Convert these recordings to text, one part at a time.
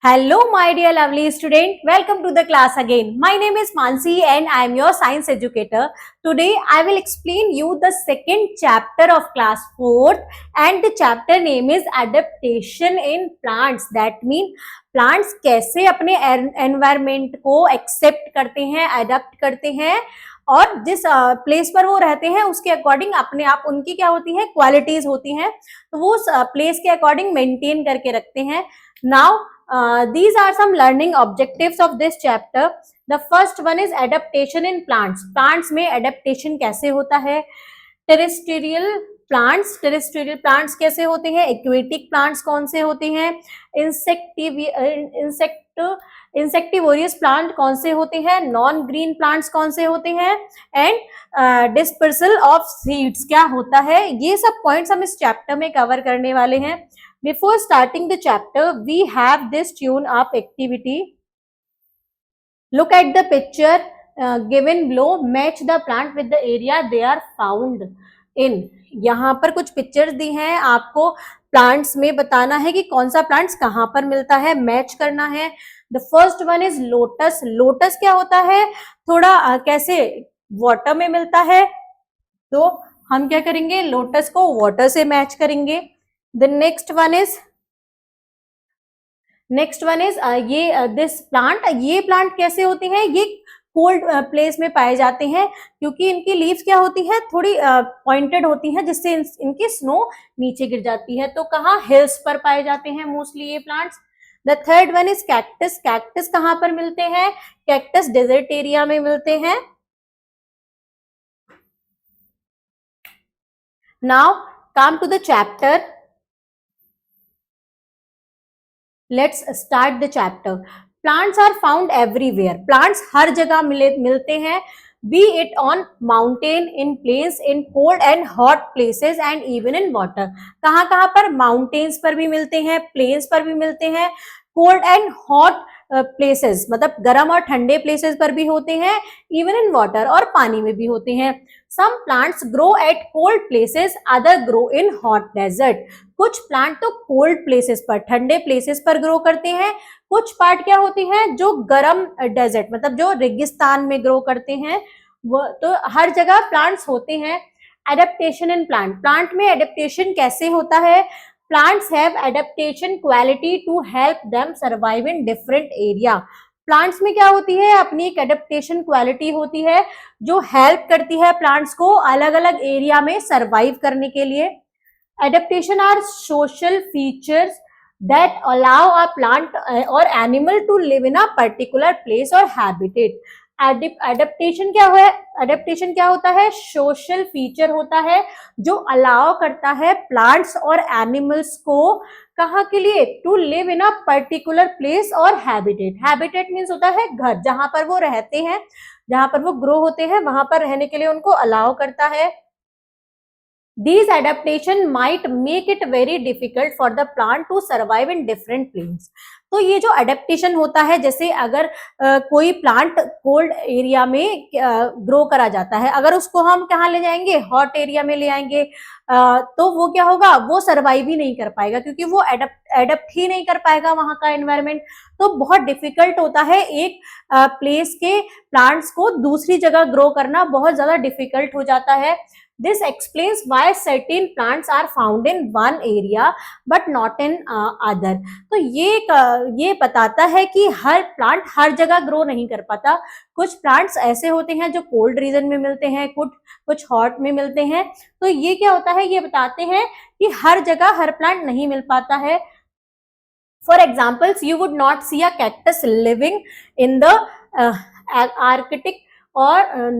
Hello, my dear lovely student. Welcome to the class again. My name is Mansi and I am your science educator. Today, I will explain you the second chapter of class 4th and the chapter name is adaptation in plants. That means plants कैसे अपने environment को accept करते हैं, adapt करते हैं और जिस place पर वो रहते हैं उसके अकॉर्डिंग अपने आप उनकी क्या होती है क्वालिटीज होती हैं तो वो उस प्लेस के अकॉर्डिंग मेंटेन करके रखते हैं. Now these are some learning objectives of this chapter. The first one is adaptation in plants. Plants में adaptation कैसे होता है? Terrestrial plants कैसे होते हैं? Aquatic plants कौन से होते हैं? इंसेक्टिवोरियस प्लांट कौन से होते हैं, नॉन ग्रीन प्लांट्स कौन से होते हैं एंड डिस्पर्सल ऑफ सीड्स क्या होता है. ये सब पॉइंट्स हम इस चैप्टर में कवर करने वाले हैं. Before starting the chapter, we have this tune up activity. Look at the picture given below. Match the plant with the area they are found in. यहाँ पर कुछ पिक्चर्स दी हैं, आपको प्लांट्स में बताना है कि कौन सा प्लांट्स कहाँ पर मिलता है, मैच करना है. The first one is lotus. Lotus क्या होता है, थोड़ा कैसे वाटर में मिलता है, तो हम क्या करेंगे, लोटस को वाटर से मैच करेंगे. The next one is ये दिस प्लांट. ये प्लांट कैसे होते हैं, ये कोल्ड प्लेस में पाए जाते हैं क्योंकि इनकी लीव्स क्या होती है, थोड़ी पॉइंटेड होती हैं जिससे इनकी स्नो नीचे गिर जाती है. तो कहाँ, हिल्स पर पाए जाते हैं मोस्टली ये plants. The third one is cactus. Cactus कहाँ पर मिलते हैं, कैक्टस डेजर्ट एरिया में मिलते हैं. Now come to the chapter. Let's start the chapter. Plants are found everywhere. Plants हर जगह मिलते हैं. Be it on mountain, in plains, in cold and hot places and even in water. कहाँ कहाँ पर, mountains पर भी मिलते हैं, plains पर भी मिलते हैं, cold and hot places मतलब गर्म और ठंडे places पर भी होते हैं, even in water और पानी में भी होते हैं. Some plants grow at cold places, other grow in hot desert. कुछ प्लांट तो कोल्ड प्लेसेस पर, ठंडे प्लेसेस पर ग्रो करते हैं. कुछ पार्ट क्या होती हैं जो गर्म डेजर्ट मतलब जो रेगिस्तान में ग्रो करते हैं. वो तो हर जगह प्लांट्स होते हैं. Adaptation in plant. प्लांट में एडेप्टेशन कैसे होता है, plants have adaptation quality to help them survive in different area. Plants में क्या होती है, अपनी एक एडेप्टेशन क्वालिटी होती है जो हेल्प करती है प्लांट्स को अलग अलग एरिया में सर्वाइव करने के लिए. Adaptation are social features that allow a plant or animal to live in a particular place or habitat. Adaptation क्या है, adaptation क्या होता है, social feature होता है जो allow करता है plants और animals को कहाँ के लिए, to live in a particular place or habitat. Habitat means होता है घर, जहां पर वो रहते हैं, जहां पर वो ग्रो होते हैं, वहां पर रहने के लिए उनको allow करता है. These adaptation might make it very difficult for the plant to survive in different places. तो ये जो एडेप्टेशन होता है, जैसे अगर कोई प्लांट कोल्ड एरिया में ग्रो करा जाता है, अगर उसको हम कहाँ ले जाएंगे, हॉट एरिया में ले आएंगे, तो वो क्या होगा, वो सर्वाइव ही नहीं कर पाएगा क्योंकि वो एडेप्ट ही नहीं कर पाएगा वहां का एनवायरमेंट. तो बहुत डिफिकल्ट होता है एक प्लेस के प्लांट्स को दूसरी जगह ग्रो करना, बहुत ज्यादा डिफिकल्ट हो जाता है. This explains why certain plants are found in one area but not in other. तो ये बताता है कि हर प्लांट हर जगह ग्रो नहीं कर पाता. कुछ प्लांट्स ऐसे होते हैं जो कोल्ड रीजन में मिलते हैं, कुछ हॉट में मिलते हैं. तो ये क्या होता है, ये बताते हैं कि हर जगह हर प्लांट नहीं मिल पाता है. For examples, you would not see a cactus living in the Arctic or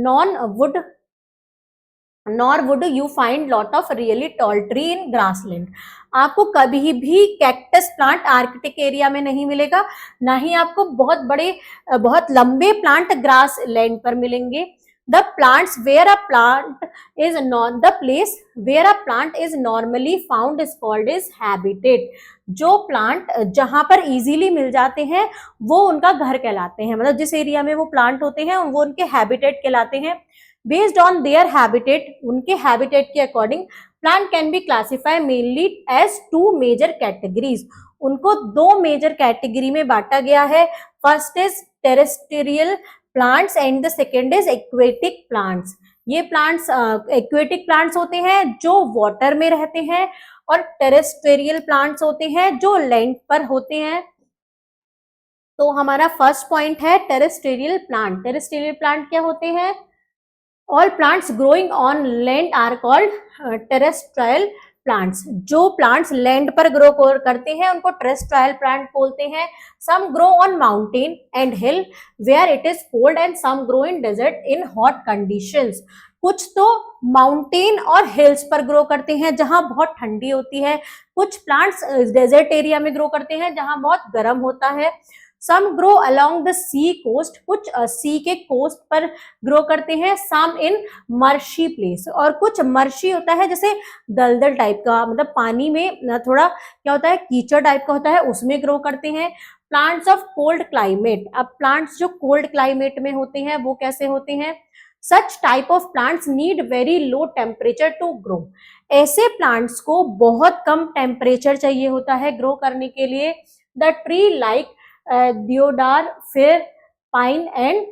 nor would you find lot of really tall tree in grassland. आपको कभी भी कैक्टस प्लांट आर्कटिक एरिया में नहीं मिलेगा, ना ही आपको बहुत लंबे प्लांट ग्रास लैंड पर मिलेंगे. The plants where a plant is not the place where a plant is normally found is called is habitat. जो प्लांट जहां पर इजीली मिल जाते हैं वो उनका घर कहलाते हैं, मतलब जिस एरिया में वो प्लांट होते हैं वो उनके हैबिटेट कहलाते हैं. Based on their habitat, उनके habitat के according plant can be classified mainly as two major categories. उनको दो मेजर कैटेगरी में बांटा गया है। First is terrestrial plants and the second is aquatic plants. ये प्लांट्स एक्वेटिक प्लांट्स होते हैं जो वाटर में रहते हैं, और टेरेस्ट्रियल प्लांट्स होते हैं जो लैंड पर होते हैं। तो हमारा फर्स्ट पॉइंट है टेरेस्ट्रियल प्लांट। टेरेस्ट्रियल प्लांट क्या होते हैं? All plants growing on land are called terrestrial plants. जो प्लांट्स लैंड पर ग्रो करते हैं उनको टेरेस्ट्रियल प्लांट बोलते हैं। Some grow on mountain and hill where it is cold and some grow in desert in hot conditions. कुछ तो mountain और हिल्स पर ग्रो करते हैं जहां बहुत ठंडी होती है, कुछ प्लांट्स डेजर्ट एरिया में ग्रो करते हैं जहां बहुत गर्म होता है। Some grow along the sea coast, कुछ सी के कोस्ट पर ग्रो करते हैं। सम इन मर्शी प्लेस, और कुछ मर्शी होता है जैसे दलदल टाइप का, मतलब पानी में थोड़ा क्या होता है, कीचड़ टाइप का होता है, उसमें ग्रो करते हैं। प्लांट्स ऑफ कोल्ड क्लाइमेट, अब प्लांट्स जो कोल्ड क्लाइमेट में होते हैं वो कैसे होते हैं? Such type of plants need very low temperature to grow. ऐसे प्लांट्स को बहुत कम टेम्परेचर चाहिए होता है ग्रो करने के लिए। The tree like deodar, fir, pine and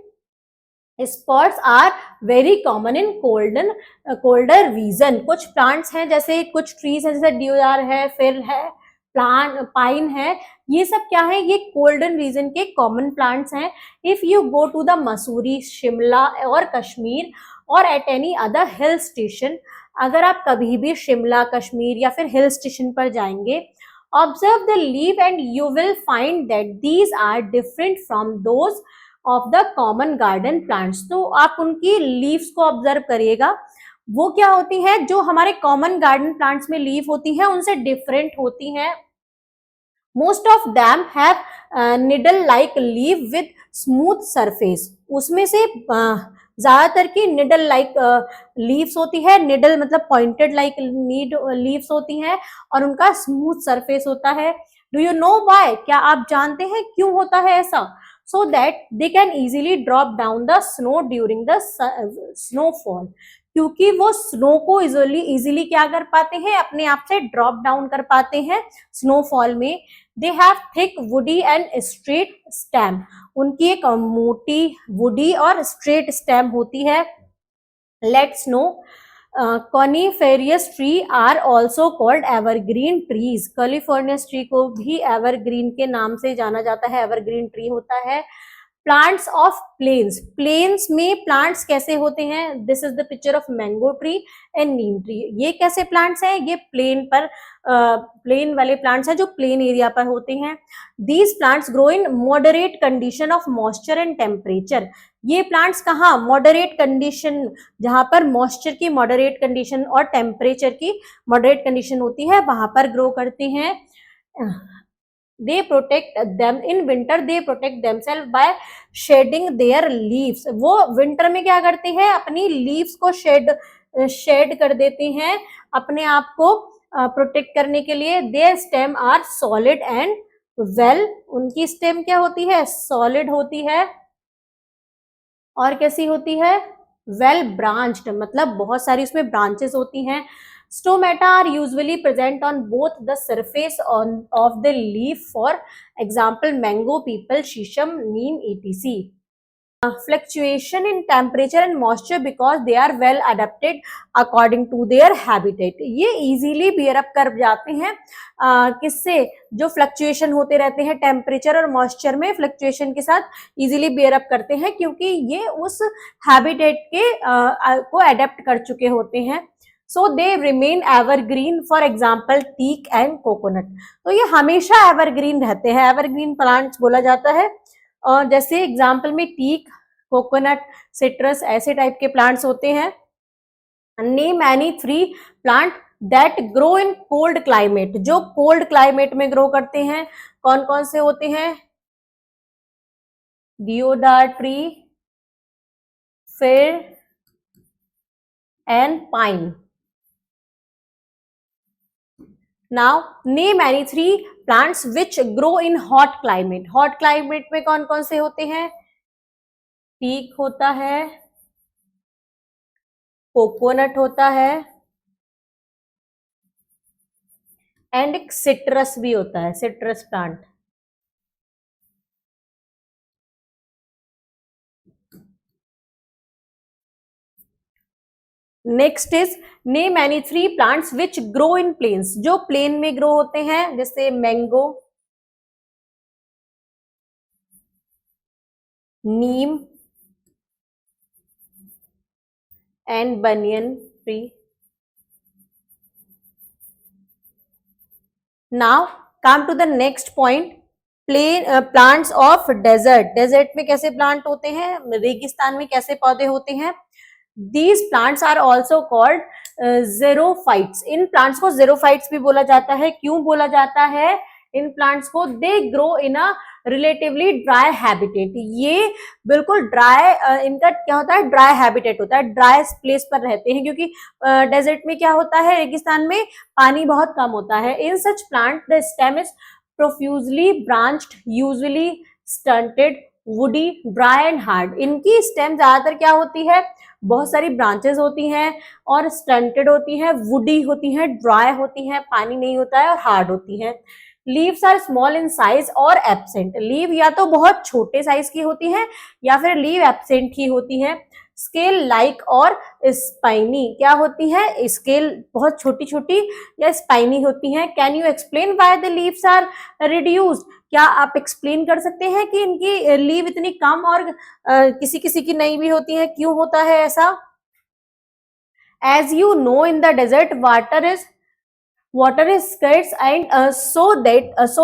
spots are very common in colder region। कुछ प्लांट्स हैं जैसे कुछ ट्रीज हैं जैसे deodar है, फिर है, पाइन है, ये सब क्या है? ये कोल्डन रीजन के कॉमन प्लांट्स हैं। If you go to the Mussoorie, Shimla और कश्मीर और at any other hill station, अगर आप कभी भी शिमला, कश्मीर या फिर हिल स्टेशन पर जाएंगे, observe the leaf and you will find that these are different from those of the common garden plants। तो आप उनकी लीव्स को ऑब्जर्व करिएगा, वो क्या होती हैं? जो हमारे कॉमन गार्डन प्लांट्स में लीफ होती हैं उनसे डिफरेंट होती हैं। Most of them have needle like leaf with smooth surface. उसमें से ज्यादातर की निडल लाइक लीव्स होती है। निडल मतलब पॉइंटेड लाइक नीड लीव्स होती हैं और उनका स्मूथ सरफेस होता है। Do you know why? क्या आप जानते हैं क्यों होता है ऐसा? So that they can easily drop down the snow during the snowfall. क्योंकि वो स्नो को इजीली क्या कर पाते हैं? अपने आप से ड्रॉप डाउन कर पाते हैं स्नोफॉल में। They have thick woody and straight stem. उनकी एक मोटी वुडी और स्ट्रेट स्टेम होती है। Let's know coniferous tree are also called evergreen trees. California tree को भी एवरग्रीन के नाम से जाना जाता है, एवरग्रीन ट्री होता है। प्लांट्स ऑफ प्लेन्स, प्लेन्स में प्लांट्स कैसे होते हैं? This is the picture of mango tree and Neem tree. ये कैसे प्लांट्स हैं? ये प्लेन पर प्लेन वाले प्लांट्स हैं जो प्लेन एरिया पर होते हैं। These plants grow in moderate condition of moisture and temperature. ये प्लांट्स कहाँ? मॉडरेट कंडीशन, जहां पर मॉइस्चर की मॉडरेट कंडीशन और टेम्परेचर की मॉडरेट कंडीशन होती है वहां पर ग्रो करते हैं। They protect them in winter, they protect themselves by shedding their leaves। वो विंटर में क्या करते हैं? अपनी लीव्स को शेड कर देते हैं अपने आप को प्रोटेक्ट करने के लिए। Their stem are solid and well, उनकी स्टेम क्या होती है? सॉलिड होती है और कैसी होती है? वेल ब्रांच्ड, मतलब बहुत सारी उसमें ब्रांचेस होती हैं। Stomata are usually present on both the surface of the leaf, for example mango, peepal, shisham, neem, etc. Fluctuation in temperature and moisture because they are well adapted according to their habitat। ये easily bear up कर जाते हैं किससे? जो fluctuation होते रहते हैं temperature और मॉइस्चर में, फ्लक्चुएशन के साथ इजीली बेयर अप करते हैं क्योंकि ये उस हैबिटेट के को अडेप्ट कर चुके होते हैं। So they remain evergreen, for example teak and coconut. तो ये हमेशा एवरग्रीन रहते हैं, एवरग्रीन प्लांट्स बोला जाता है। और जैसे एग्जाम्पल में टीक, कोकोनट, सिट्रस, ऐसे टाइप के प्लांट्स होते हैं। Name any 3 plant that grow in cold climate. जो कोल्ड क्लाइमेट में ग्रो करते हैं कौन कौन से होते हैं? डिओडार ट्री, फिर and pine. Now name any 3 plants which grow in hot climate। hot climate में कौन कौन से होते हैं? टीक होता है, कोकोनट होता है, एंड एक सिट्रस भी होता है, citrus plant. Next is name any 3 plants which grow in plains, जो प्लेन में ग्रो होते हैं, जैसे mango, neem and banyan tree. Now come to the next point, plants of desert. Desert में कैसे प्लांट होते हैं, रेगिस्तान में कैसे पौधे होते हैं। These plants are also called xerophytes. इन प्लांट्स को जेरोफाइट्स भी बोला जाता है। क्यों बोला जाता है इन प्लांट्स को? They grow in a relatively dry habitat. ये बिल्कुल ड्राई, इनका क्या होता है, ड्राई हैबिटेट होता है, ड्राई प्लेस पर रहते हैं, क्योंकि डेजर्ट में क्या होता है, रेगिस्तान में पानी बहुत कम होता है। In such plant the stem is profusely branched, usually stunted, woody, dry and hard. इनकी स्टेम ज्यादातर क्या होती है, बहुत सारी ब्रांचेस होती हैं और स्टंटेड होती हैं, वुडी होती हैं, ड्राई होती हैं, पानी नहीं होता है, और हार्ड होती हैं। Leaves are small in size और एब्सेंट। लीव या तो बहुत छोटे साइज की होती है या फिर लीव एब्सेंट ही होती है। स्केल लाइक और स्पाइनी, क्या होती है, स्केल बहुत छोटी छोटी या स्पाइनी होती हैं। Can you explain why the leaves are reduced? क्या आप एक्सप्लेन कर सकते हैं कि इनकी लीव इतनी कम और किसी किसी की नहीं भी होती है, क्यों होता है ऐसा? As you know in the desert water is scarce, and so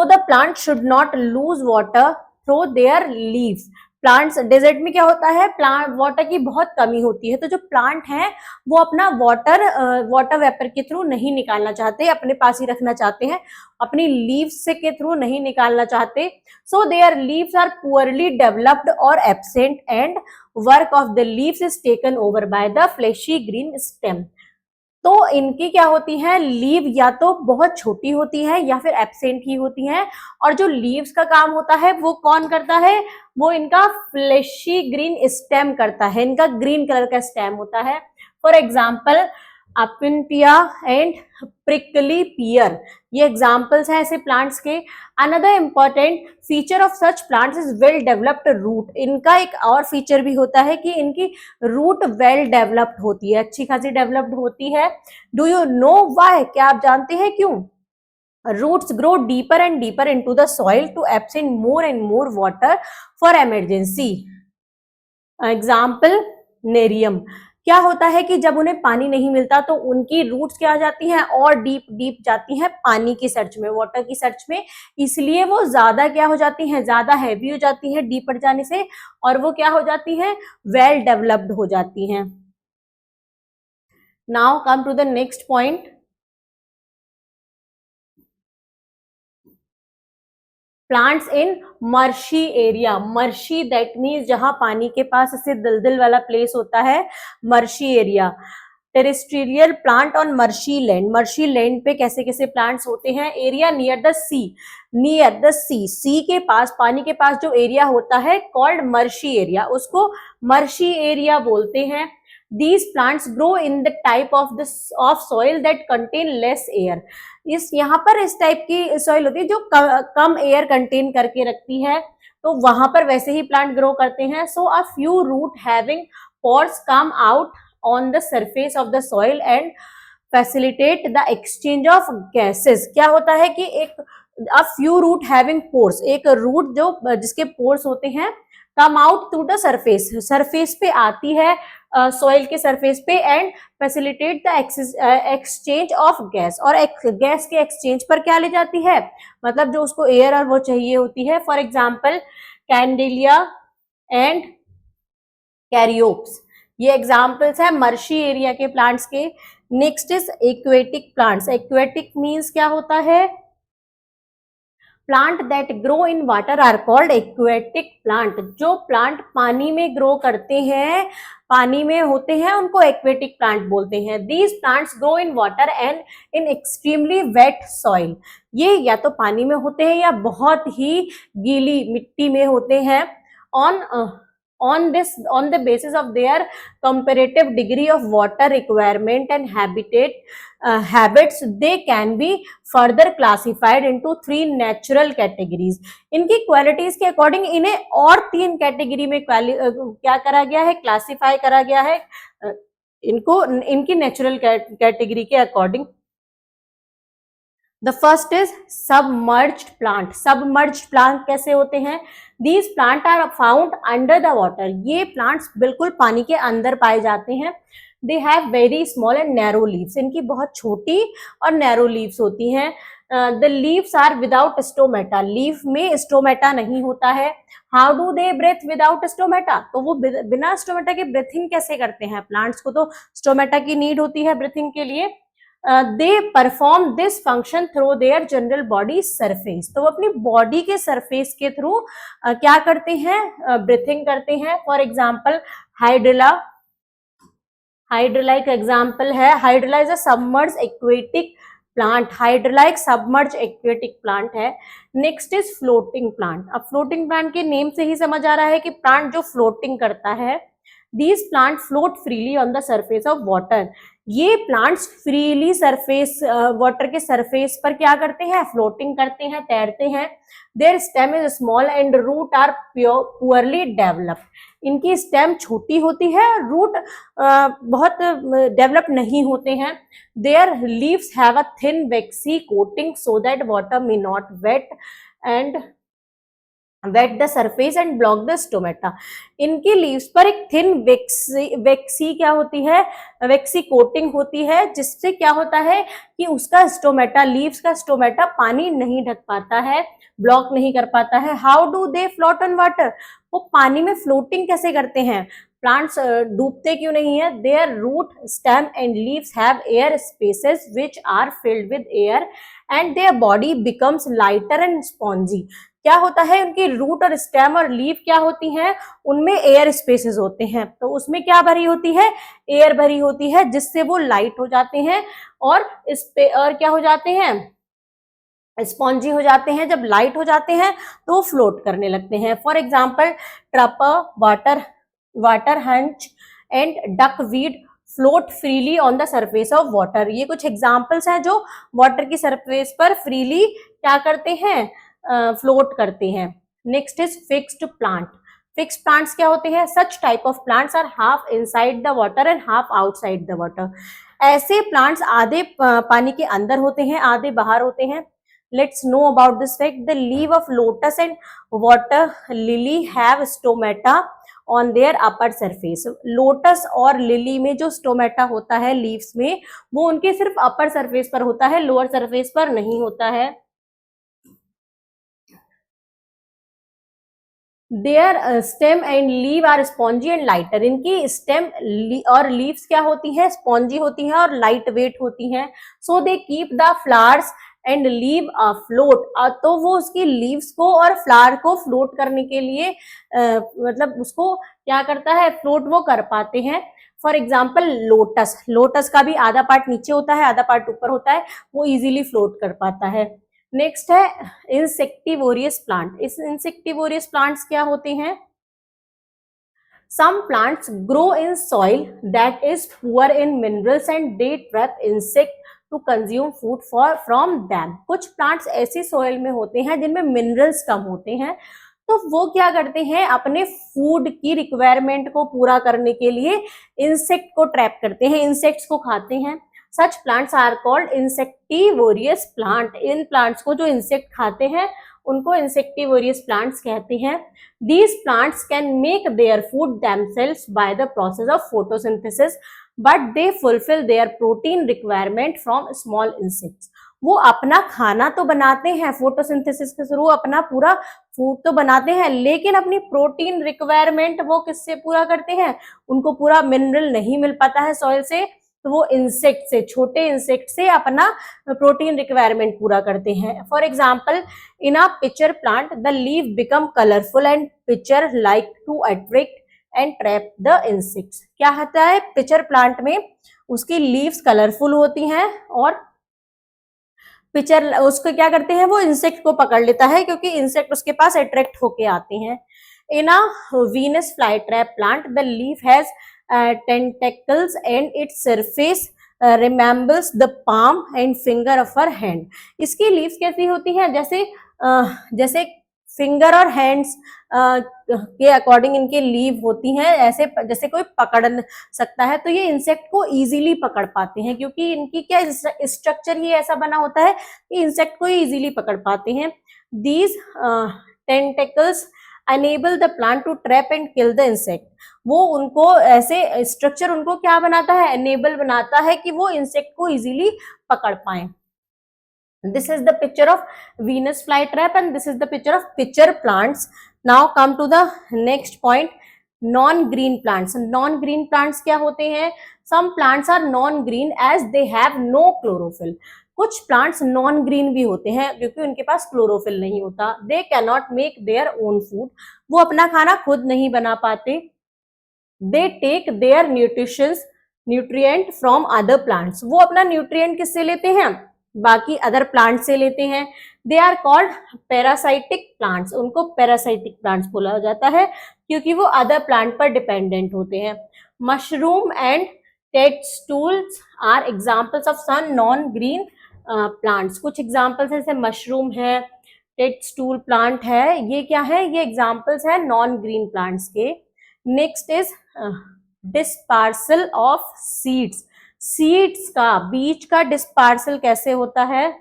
the plant should not lose water through their leaves. Plants desert में क्या होता है, प्लांट वाटर की बहुत कमी होती है, तो जो प्लांट हैं वो अपना वाटर वेपर के थ्रू नहीं निकालना चाहते, अपने पास ही रखना चाहते हैं, अपनी लीव्स से के थ्रू नहीं निकालना चाहते। So their leaves are poorly developed और absent, and work of the leaves is taken over by the fleshy green stem. तो इनकी क्या होती है, लीव या तो बहुत छोटी होती है या फिर एब्सेंट ही होती है, और जो लीव्स का काम होता है वो कौन करता है, वो इनका फ्लेशी ग्रीन स्टेम करता है, इनका ग्रीन कलर का स्टेम होता है। For example opuntia and prickly pear, ये एग्जाम्पल्स हैं ऐसे प्लांट्स के। Another important feature of such plants is well developed root. इनका एक और फीचर भी होता है कि इनकी रूट वेल डेवलप्ड होती है, अच्छी खासी डेवलप्ड होती है। Do you know why? क्या आप जानते हैं क्यों? Roots grow deeper and deeper into the soil to absorb more and more water for emergency. Example nerium. क्या होता है कि जब उन्हें पानी नहीं मिलता तो उनकी रूट्स क्या जाती हैं, और डीप डीप जाती हैं पानी की सर्च में, वाटर की सर्च में, इसलिए वो ज्यादा क्या हो जाती हैं, ज्यादा हैवी हो जाती हैं डीप पड़ जाने से, और वो क्या हो जाती हैं, वेल डेवलप्ड हो जाती हैं। Now come to the next point, plants in marshy area. Marshy that means जहां पानी के पास ऐसे दलदल वाला प्लेस होता है, marshy area. Terrestrial plant on marshy land. मर्शी लैंड पे कैसे कैसे प्लांट्स होते हैं? Area near the sea, near the sea, sea के पास, पानी के पास जो एरिया होता है कॉल्ड मर्शी एरिया, उसको मर्शी एरिया बोलते हैं। These plants grow in the type of soil that contain less air. इस यहाँ पर इस टाइप की सॉइल होती है जो कम एयर कंटेन करके रखती है, तो वहां पर वैसे ही प्लांट ग्रो करते हैं। So a few root having pores come out on the surface of the soil and facilitate the exchange of gases. क्या होता है कि एक a few root having pores, एक रूट जो जिसके पोर्स होते हैं, come out through the surface, surface पे आती है, सॉइल के सरफेस पे, and facilitate the exchange of gas, और गैस के एक्सचेंज पर क्या ले जाती है, मतलब जो उसको एयर और वो चाहिए होती है। For example Kandelia and Ceriops, ये एग्जाम्पल्स है मर्शी एरिया के प्लांट्स के। Next is aquatic plants. Aquatic means क्या होता है, plant that grow in water are called aquatic plant. जो प्लांट पानी में ग्रो करते हैं, पानी में होते हैं, उनको एक्वेटिक प्लांट बोलते हैं। These plants grow in water and in extremely wait soil. ये या तो पानी में होते हैं या बहुत ही गीली मिट्टी में होते हैं। on the basis of their comparative degree of water requirement and habits, they can be further classified into 3 natural categories. इनकी क्वालिटीज के अकॉर्डिंग इन्हें और 3 कैटेगरी में क्या करा गया है, क्लासिफाई करा गया है इनको इनकी नेचुरल कैटेगरी के according. The first is submerged plant. Submerged plant कैसे होते हैं? These plants are found under the water. ये plants बिल्कुल पानी के अंदर पाए जाते हैं. They have very small and narrow leaves. इनकी बहुत छोटी और narrow leaves होती हैं. The leaves are without stomata. Leaf में stomata नहीं होता है. How do they breathe without stomata? तो वो बिना stomata के breathing कैसे करते हैं? Plants को तो stomata की need होती है breathing के लिए. They perform this function through their general body surface. तो वो अपनी बॉडी के सरफेस के थ्रू क्या करते हैं, ब्रीथिंग करते हैं. फॉर एग्जाम्पल हाइड्रिला, हाइड्रिला एक एग्जाम्पल है. Hydrilla is a submerge aquatic plant. Hydrilla एक सबमर्ज एक्वेटिक प्लांट है. Next is floating plant. अब फ्लोटिंग प्लांट के नेम से ही समझ आ रहा है कि प्लांट जो फ्लोटिंग करता है. These plants float freely on the surface of water. ये प्लांट्स फ्रीली सरफेस वाटर के सरफेस पर क्या करते हैं, फ्लोटिंग करते हैं, तैरते हैं. Their stem is small and root are poorly developed. इनकी स्टेम छोटी होती है, रूट बहुत डेवलप नहीं होते हैं. Their leaves have a thin waxy coating so that water may not wet the surface and block the stomata. इनकी leaves पर एक थिन वेक्सी क्या होती है, वेक्सी कोटिंग होती है, जिससे क्या होता है कि उसका स्टोमेटा, लीव्स का स्टोमेटा पानी नहीं ढक पाता है, ब्लॉक नहीं कर पाता है. How do they float on water? वो पानी में फ्लोटिंग कैसे करते हैं? प्लांट्स डूबते क्यों नहीं है? Their root, stem and leaves have air spaces which are filled with air and their body becomes lighter and spongy. क्या होता है, उनकी रूट और स्टेम और लीफ क्या होती हैं, उनमें एयर स्पेसेस होते हैं. तो उसमें क्या भरी होती है, एयर भरी होती है, जिससे वो लाइट हो जाते हैं और और क्या हो जाते हैं, स्पॉन्जी हो जाते हैं. जब लाइट हो जाते हैं तो फ्लोट करने लगते हैं. For example trapa, water hunch and duckweed float freely on the surface of water. ये कुछ एग्जाम्पल्स हैं जो वाटर की सरफेस पर फ्रीली क्या करते हैं, फ्लोट करते हैं. Next is fixed plant. Fixed plants क्या होते हैं? Such type of plants are half inside the water and half outside the water. ऐसे प्लांट्स आधे पानी के अंदर होते हैं, आधे बाहर होते हैं. Let's know about this fact. The leave of lotus and water lily have stomata on their upper surface. Lotus और लिली में जो स्टोमेटा होता है लीव्स में, वो उनके सिर्फ अपर सरफेस पर होता है, लोअर सरफेस पर नहीं होता है. Their stem and leave are spongy and lighter. इनकी स्टेम और लीव्स क्या होती हैं, स्पॉन्जी होती हैं और लाइट वेट होती हैं. So they keep the flowers and leave float. तो वो उसकी लीव्स को और फ्लावर को फ्लोट करने के लिए मतलब उसको क्या करता है, फ्लोट वो कर पाते हैं. फॉर एग्जाम्पल लोटस, लोटस का भी आधा पार्ट नीचे होता है, आधा पार्ट ऊपर होता है, वो इजीली फ्लोट कर पाता है. नेक्स्ट है इंसेक्टिवोरियस प्लांट. इस इंसेक्टिवोरियस प्लांट्स क्या होते हैं? Some plants grow in soil that is poor in minerals and they trap insect to consume food from them. कुछ प्लांट्स ऐसी सॉइल में होते हैं जिनमें मिनरल्स कम होते हैं, तो वो क्या करते हैं, अपने फूड की रिक्वायरमेंट को पूरा करने के लिए इंसेक्ट को ट्रैप करते हैं, इंसेक्ट्स को खाते हैं. Such plants are called insectivorous plant. In plants को जो इंसेक्ट खाते हैं उनको insectivorous plants कहते हैं. These plants can make their food themselves by the process of photosynthesis, but they fulfill their protein requirement from small insects. वो अपना खाना तो बनाते हैं, फोटोसिंथेसिस के थ्रू अपना पूरा फूड तो बनाते हैं, लेकिन अपनी प्रोटीन रिक्वायरमेंट वो किससे पूरा करते हैं, उनको पूरा मिनरल नहीं मिल पाता है सॉइल से, तो वो इंसेक्ट से, छोटे इंसेक्ट से अपना प्रोटीन रिक्वायरमेंट पूरा करते हैं. For example in a pitcher plant the leave become colourful and pitcher like to attract and trap the insects. क्या होता है, पिचर प्लांट में उसकी लीव्स कलरफुल होती हैं और पिचर उसको क्या करते हैं, वो इंसेक्ट को पकड़ लेता है क्योंकि इंसेक्ट उसके पास अट्रैक्ट होके आते हैं. In a Venus flytrap plant, the leaf has tentacles and its surface resembles the palm and finger of her hand. इसकी लीव्स कैसी होती हैं? जैसे फिंगर और हैंड्स के अकॉर्डिंग इनके लीव होती हैं, ऐसे जैसे कोई पकड़ सकता है। तो ये इंसेक्ट को इजीली पकड़ पाते हैं, क्योंकि इनकी क्या स्ट्रक्चर ही ऐसा बना होता है कि इंसेक्ट को इजीली पकड़ पाते हैं। These tentacles enable the plant to trap and kill the insect. वो उनको ऐसे स्ट्रक्चर उनको क्या बनाता है? enable बनाता है कि वो इंसेक्ट को इजीली पकड़ पाए। This is the picture of Venus flytrap and this is the picture of pitcher plants. Now come to the next point, non-green plants. Non-green plants क्या होते हैं? Some plants are non-green as they have no chlorophyll. कुछ plants non green भी होते हैं क्योंकि उनके पास क्लोरोफिल नहीं होता। They can not make their own food, वो अपना खाना खुद नहीं बना पाते। They take their nutrient from other plants, वो अपना न्यूट्रिएंट किससे लेते हैं? बाकी अदर प्लांट से लेते हैं। They are called parasitic plants, उनको पैरासाइटिक प्लांट्स बोला जाता है क्योंकि वो अदर प्लांट पर डिपेंडेंट होते हैं। Mushroom and toadstools are examples of some non green plants. कुछ एग्जाम्पल्स जैसे मशरूम है, टेडस्टूल प्लांट है, ये क्या है? ये एग्जाम्पल्स है नॉन ग्रीन प्लांट्स के। Next is dispersal of seeds. Seeds का, बीज का डिस्पर्सल कैसे होता है?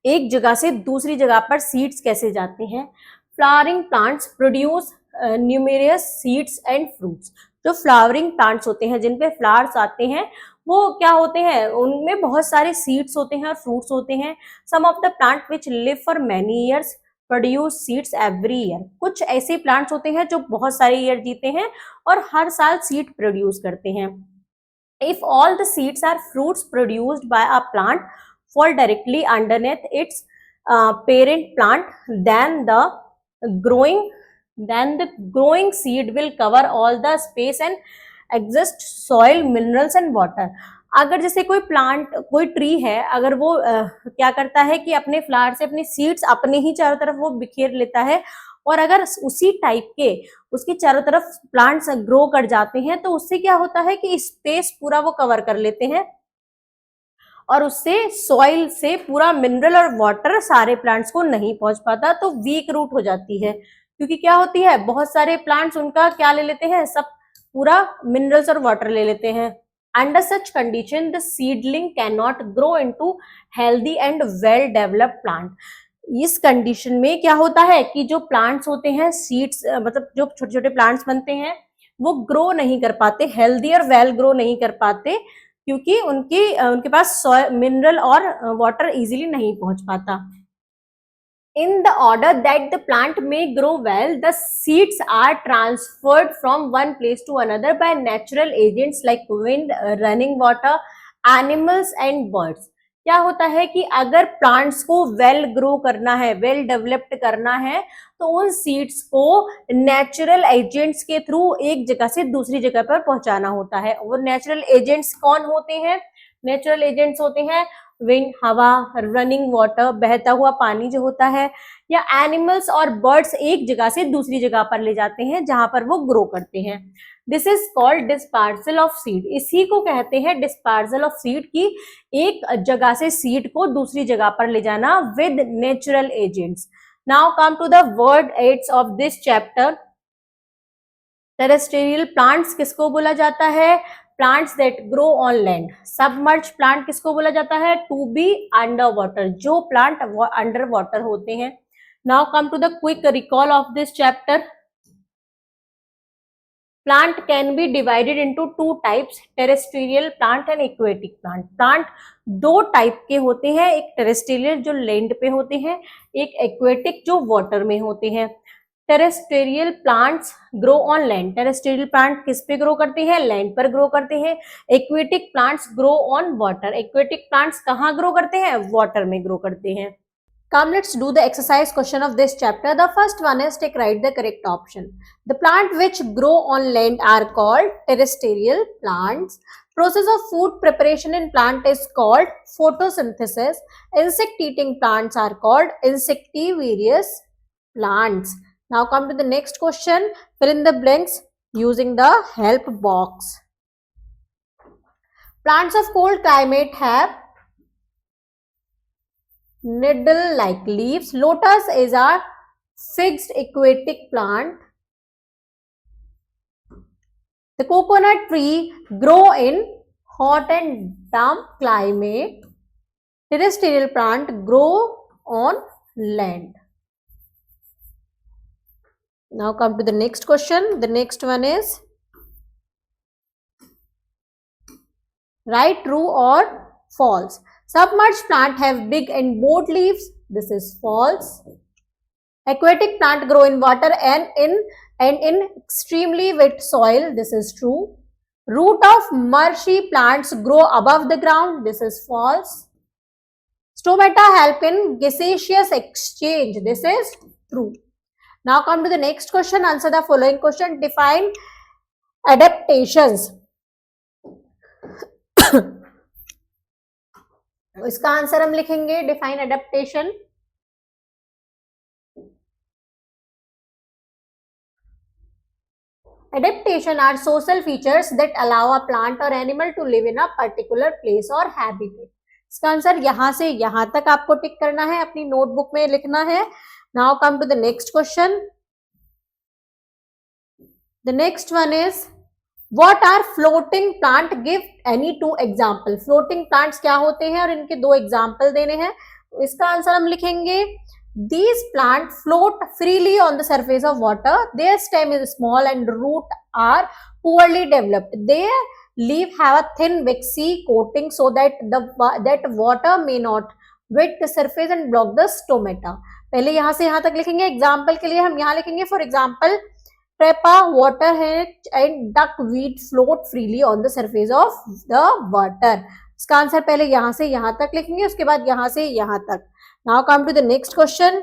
एक जगह से दूसरी जगह पर सीड्स कैसे जाते हैं? Flowering plants produce numerous seeds and fruits. जो फ्लावरिंग प्लांट्स होते हैं जिन पे फ्लावर्स आते हैं वो क्या होते हैं? उनमें बहुत सारे सीड्स होते हैं और फ्रूट्स होते हैं। Some of the plant which live for many years produce seeds every year. कुछ ऐसे प्लांट्स होते हैं जो बहुत सारे ईयर जीते हैं और हर साल सीड प्रोड्यूस करते हैं। If all the seeds are fruits produced by a plant fall directly underneath its parent plant, then the growing seed will cover all the space and exist soil, minerals and water. अगर जैसे कोई plant, कोई tree है, अगर वो क्या करता है कि अपने फ्लावर से अपनी सीड्स अपने ही चारों तरफ वो बिखेर लेता है और अगर उसी टाइप के उसके चारों तरफ प्लांट्स ग्रो कर जाते हैं तो उससे क्या होता है कि स्पेस पूरा वो कवर कर लेते हैं और उससे सॉइल से पूरा मिनरल और वाटर सारे प्लांट्स को नहीं पहुंच पाता, तो वीक रूट हो जाती है। क्योंकि क्या होती है, बहुत सारे प्लांट्स उनका क्या ले लेते हैं, सब पूरा मिनरल्स और वाटर ले लेते हैं। Under such condition the seedling can not grow into healthy and well developed plant. इस कंडीशन में क्या होता है कि जो प्लांट्स होते हैं, सीड्स मतलब जो छोटे छोटे प्लांट्स बनते हैं वो ग्रो नहीं कर पाते, हेल्दी और वेल ग्रो नहीं कर पाते क्योंकि उनके पास मिनरल और वाटर इजीली नहीं पहुंच पाता। In the order that the plant may grow well, the seeds are transferred from one place to another by natural agents like wind, running water, animals and birds. क्या होता है कि अगर plants को well grow करना है, well developed करना है, तो उन सीड्स को नेचुरल एजेंट्स के थ्रू एक जगह से दूसरी जगह पर पहुंचाना होता है। वो नेचुरल एजेंट्स कौन होते हैं? नेचुरल एजेंट्स होते हैं विंड, हवा, रनिंग वाटर, बहता हुआ पानी जो होता है, या एनिमल्स और बर्ड्स एक जगह से दूसरी जगह पर ले जाते हैं जहां पर वो ग्रो करते हैं। This is called dispersal of seed. इसी को कहते हैं डिस्पर्सल ऑफ सीड, की एक जगह से सीड को दूसरी जगह पर ले जाना with natural agents. Now come to the word aids of this chapter. Terrestrial plants किसको बोला जाता है? Plants that grow on land. Submerge plant किसको बोला जाता है? टू बी अंडर वाटर, जो प्लांट अंडर वाटर होते हैं। Now come to the quick recall of this chapter. Plant can be divided into two types, terrestrial plant and aquatic plant. Plant दो type के होते हैं, एक टेरेस्ट्रियल जो land पे होते हैं, एक एक्वेटिक जो वाटर में होते हैं। Terrestrial plants grow on land. Terrestrial plant किस पे ग्रो करते हैं? लैंड पर ग्रो करते हैं। Aquatic plants grow on water. Aquatic plants कहाँ ग्रो करते हैं? वाटर में ग्रो करते हैं। Come, let's do the exercise question of this chapter. The first one is take write the correct option. The plant which grow on land are called terrestrial plants. Process of food preparation in plant is called photosynthesis. Insect eating plants are called insectivorous plants. Now come to the next question. Fill in the blanks using the help box. Plants of cold climate have needle-like leaves. Lotus is a fixed aquatic plant. The coconut tree grow in hot and damp climate. Terrestrial plant grow on land. Now come to the next question. The next one is right, true or false. Submerged plant have big and broad leaves. This is false. Aquatic plant grow in water and in extremely wet soil. This is true. Root of marshy plants grow above the ground. This is false. Stomata help in gaseous exchange. This is true. Now come to the next question. Answer the following question. Define adaptations. इसका answer हम लिखेंगे define adaptation. Adaptation are social features that allow a plant or animal to live in a particular place or habitat. इसका answer यहां से यहां तक आपको टिक करना है, अपनी नोटबुक में लिखना है. Now come to the next question. The next one is what are floating plant? Give any two example. Floating plants क्या होते हैं और इनके दो एग्जाम्पल देने हैं. इसका आंसर हम लिखेंगे these plants float freely on the surface of water. Their stem is small and root are poorly developed. Their leaf have a thin waxy coating so that that water may not wet the surface and block the stomata. पहले यहाँ से यहाँ तक लिखेंगे. Example के लिए हम यहाँ लिखेंगे for example Trepa, waterhead and duckweed float freely on the surface of the water. इसका आंसर पहले यहाँ से यहाँ तक लिखेंगे, उसके बाद यहाँ से यहाँ तक. Now come to the next question.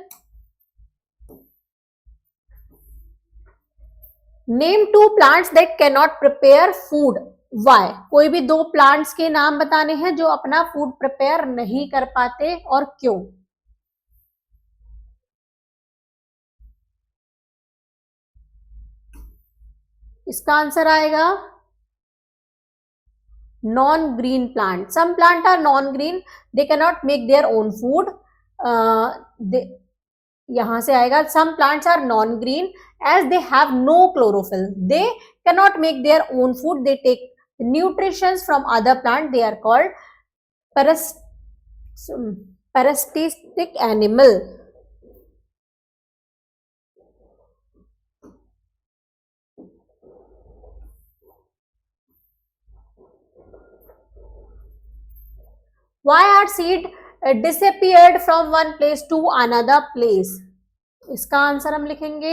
Name two plants that cannot prepare food. Why? कोई भी दो plants के नाम बताने हैं जो अपना food prepare नहीं कर पाते और क्यों. इसका आंसर आएगा non green plant. Some plant are non green, they can not make their own food. यहां से आएगा some plants are non green as they have no chlorophyll. They can not make their own food, they take nutritions from other plant. They are called parasitic animal. Why are seed disappeared from one place to another place? इसका answer हम लिखेंगे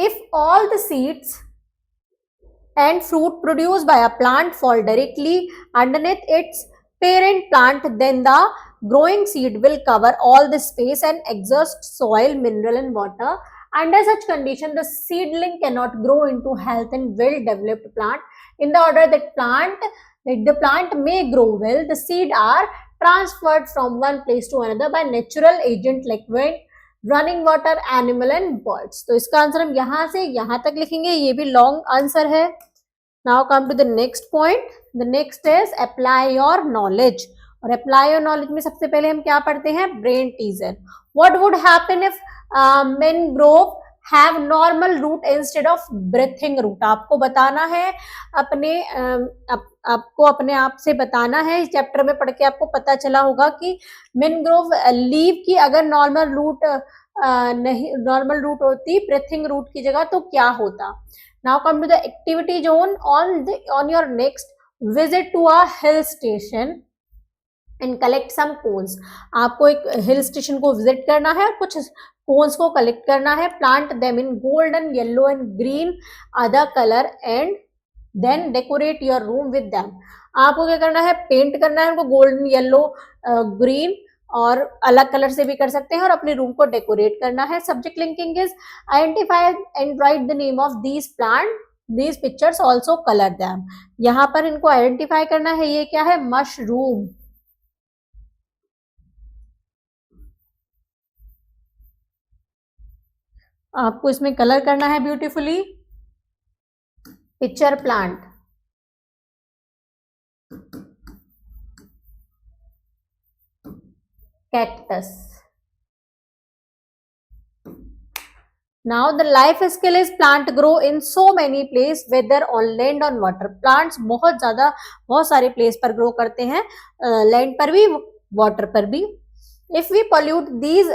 if all the seeds and fruit produced by a plant fall directly underneath its parent plant, then the growing seed will cover all the space and exhaust soil, mineral and water. Under such condition, the seedling cannot grow into health and well-developed plant. In the order that the plant may grow well, the seed are transferred from one place to another by natural agent like wind, running water, animal and birds. तो इसका answer हम यहाँ से यहाँ तक लिखेंगे. ये भी लॉन्ग आंसर है. Now come to the next point. The next is apply your knowledge. और apply your knowledge में सबसे पहले हम क्या पढ़ते हैं? brain teaser. What would happen if mangrove have normal root instead of breathing root? आपको बताना है आपको अपने आप से बताना है. इस चैप्टर में पढ़ के आपको पता चला होगा कि मैनग्रोव लीव की अगर नॉर्मल रूट होती ब्रेथिंग रूट की जगह तो क्या होता. Now come to the activity zone. On your next visit to a hill station and collect some cones. आपको एक हिल स्टेशन को विजिट करना है और कुछ कोन्स को कलेक्ट करना है. Plant them in golden, yellow and green other colour and then decorate your room with them. आपको क्या करना है? पेंट करना है उनको गोल्डन, येलो, ग्रीन और अलग कलर से भी कर सकते हैं और अपने रूम को डेकोरेट करना है. Subject linking is identify and right the name of these plant, these pictures also colour them. यहाँ पर इनको आइडेंटिफाई करना है. ये क्या है? मशरूम. आपको इसमें कलर करना है beautifully. Pitcher plant, cactus. Now the life skill is plant grow in so many place whether on land on water. Plants बहुत सारे प्लेस पर ग्रो करते हैं, लैंड पर भी, वाटर पर भी. If we pollute these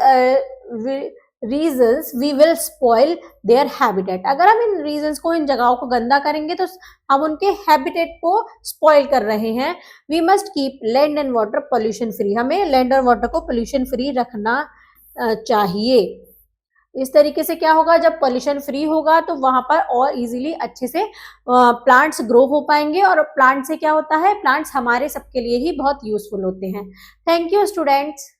reasons, we will spoil their habitat. अगर हम इन reasons को, इन जगहों को गंदा करेंगे तो हम उनके habitat को spoil कर रहे हैं. We must keep land and water pollution free. हमें land और water को pollution free रखना चाहिए. इस तरीके से क्या होगा, जब पॉल्यूशन फ्री होगा तो वहां पर और इजीली अच्छे से प्लांट्स ग्रो हो पाएंगे, और प्लांट से क्या होता है, प्लांट्स हमारे सबके लिए ही बहुत यूजफुल होते हैं. Thank you students.